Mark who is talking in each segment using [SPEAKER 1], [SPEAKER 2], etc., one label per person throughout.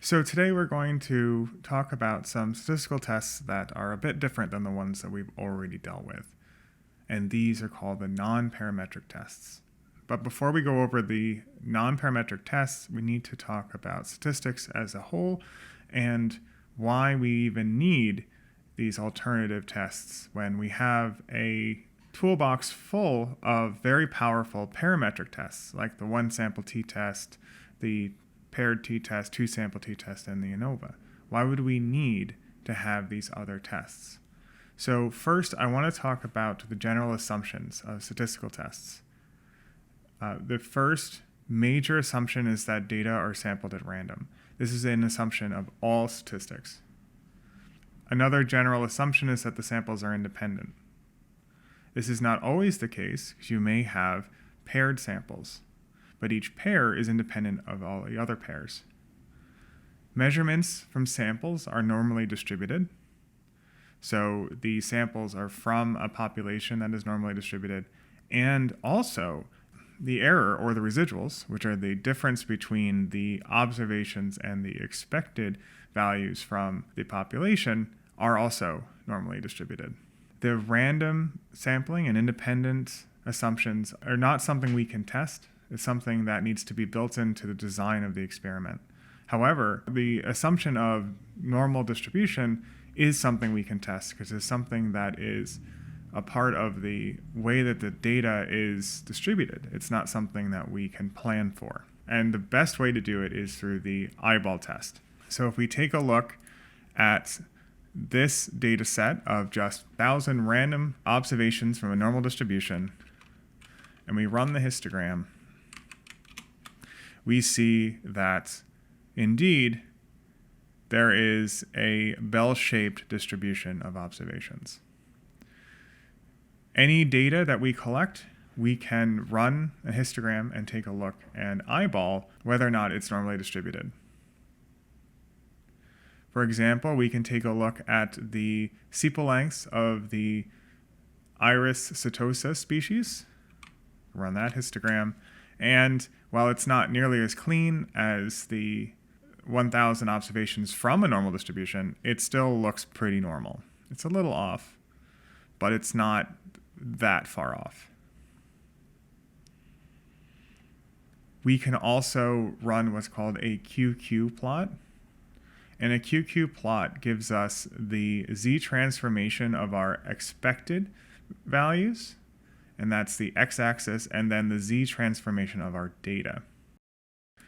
[SPEAKER 1] So today we're going to talk about some statistical tests that are a bit different than the ones that we've already dealt with. And these are called the non-parametric tests. But before we go over the non-parametric tests, we need to talk about statistics as a whole and why we even need these alternative tests when we have a toolbox full of very powerful parametric tests like the one sample t-test, the paired t-test, two sample t-test, and the ANOVA. Why would we need to have these other tests? So first, I want to talk about the general assumptions of statistical tests. The first major assumption is that data are sampled at random. This is an assumption of all statistics. Another general assumption is that the samples are independent. This is not always the case, because you may have paired samples, but each pair is independent of all the other pairs. Measurements from samples are normally distributed. So the samples are from a population that is normally distributed, and also the error or the residuals, which are the difference between the observations and the expected values from the population, are also normally distributed. The random sampling and independent assumptions are not something we can test. It's something that needs to be built into the design of the experiment. However, the assumption of normal distribution is something we can test because it's something that is a part of the way that the data is distributed. It's not something that we can plan for. And the best way to do it is through the eyeball test. So if we take a look at this data set of just 1,000 random observations from a normal distribution, and we run the histogram, we see that indeed there is a bell-shaped distribution of observations. Any data that we collect, we can run a histogram and take a look and eyeball whether or not it's normally distributed. For example, we can take a look at the sepal lengths of the Iris setosa species, run that histogram, and while it's not nearly as clean as the 1,000 observations from a normal distribution, it still looks pretty normal. It's a little off, but it's not that far off. We can also run what's called a QQ plot. And a QQ plot gives us the Z transformation of our expected values, and that's the x-axis, and then the Z transformation of our data.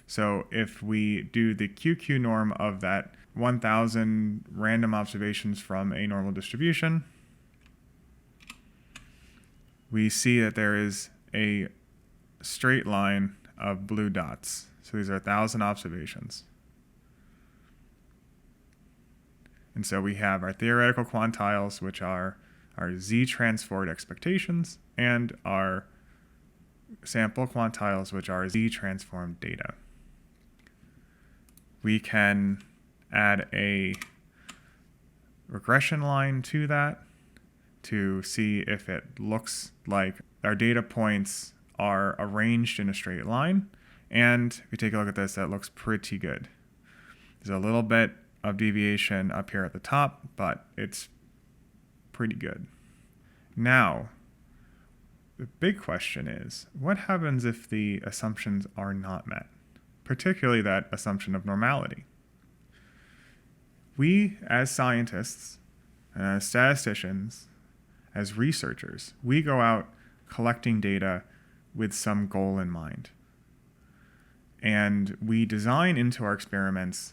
[SPEAKER 1] So if we do the QQ norm of that 1,000 random observations from a normal distribution, we see that there is a straight line of blue dots. So these are 1,000 observations. And so we have our theoretical quantiles, which are our Z-transformed expectations, and our sample quantiles, which are Z-transformed data. We can add a regression line to that to see if it looks like our data points are arranged in a straight line. And if you take a look at this, that looks pretty good. There's a little bit of deviation up here at the top, but it's pretty good. Now, the big question is, what happens if the assumptions are not met, particularly that assumption of normality? We, as scientists, and as statisticians, as researchers, we go out collecting data with some goal in mind. And we design into our experiments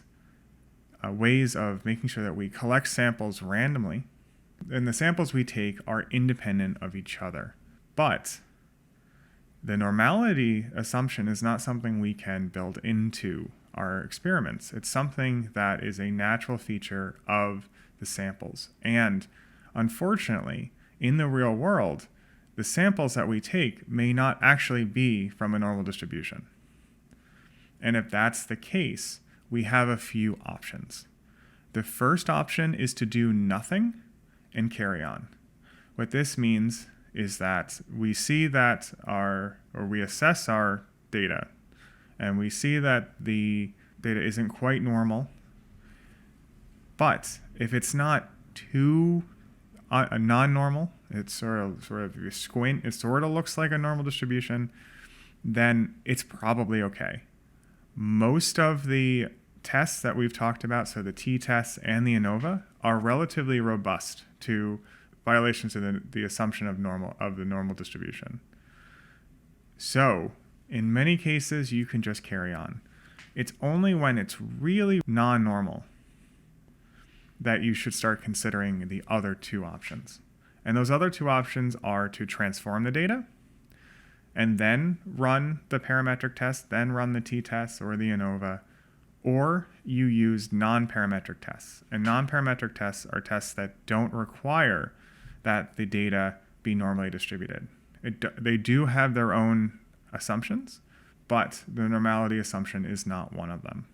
[SPEAKER 1] ways of making sure that we collect samples randomly, and the samples we take are independent of each other. But the normality assumption is not something we can build into our experiments. It's something that is a natural feature of the samples. And unfortunately, in the real world, the samples that we take may not actually be from a normal distribution. And if that's the case, we have a few options. The first option is to do nothing and carry on. What this means is that we see that we assess our data, and we see that the data isn't quite normal. But if it's not too non-normal, it's sort of if you squint, it sort of looks like a normal distribution, then it's probably okay. Most of the tests that we've talked about, so the t-tests and the ANOVA, are relatively robust to violations of the assumption of the normal distribution. So in many cases, you can just carry on. It's only when it's really non-normal that you should start considering the other two options. And those other two options are to transform the data and then run the parametric test, then run the t-test or the ANOVA, or you use non-parametric tests. And non-parametric tests are tests that don't require that the data be normally distributed. They do have their own assumptions, but the normality assumption is not one of them.